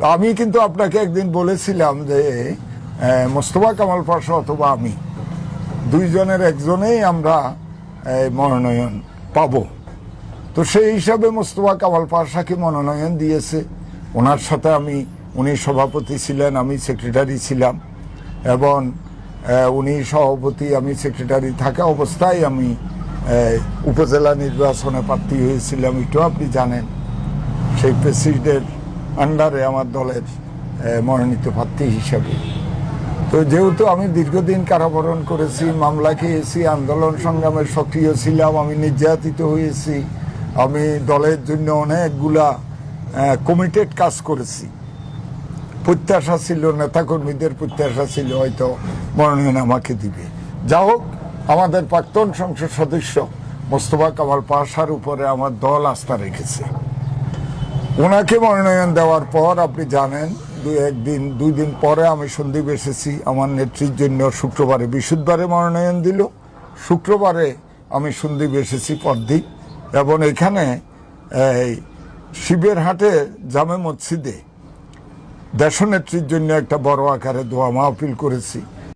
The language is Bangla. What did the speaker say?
আমি কিন্তু আপনাকে একদিন বলেছিলাম যে মোস্তফা কামাল পাশা অথবা আমি দুইজনের একজনেই আমরা মনোনয়ন পাব। তো সেই হিসাবে মোস্তফা কামাল পাশাকে মনোনয়ন দিয়েছে। ওনার সাথে উনি সভাপতি ছিলেন, আমি সেক্রেটারি ছিলাম, এবং উনি সভাপতি আমি সেক্রেটারি থাকা অবস্থায় আমি উপজেলা নির্বাচনে প্রার্থী হয়েছিলাম, এটাও আপনি জানেন। সেই প্রেসিডেন্টের আন্ডারে আমার দলের মনোনীত প্রার্থী হিসাবে। তো যেহেতু আমি দীর্ঘদিন কারাবরণ করেছি, মামলা খেয়েছি, আন্দোলন সংগ্রামের সক্রিয় ছিলাম, আমি নির্যাতিত হয়েছি, আমি দলের জন্য অনেকগুলা কমিটেড কাজ করেছি। প্রত্যাশা ছিল, নেতাকর্মীদের প্রত্যাশা ছিল হয়তো মনোনয়ন আমাকে দিবে। যা হোক, আমাদের প্রাক্তন সংসদ সদস্য মোস্তফা কামাল পাশার উপরে আমার দল আস্থা রেখেছে। ওনাকে মনোনয়ন দেওয়ার পর আপনি জানেন দুই দিন পরে আমি সন্দীপ এসেছি আমার নেত্রীর জন্য। শুক্রবারে, বৃহস্পতিবারে মনোনয়ন দিল, শুক্রবারে আমি সন্দীপ এসেছি পরদিন, এবং এখানে শিবের হাটে জামে মসজিদে দেশনেত্রীর জন্য একটা বড় আকারে দোয়া মাহফিল করেছি।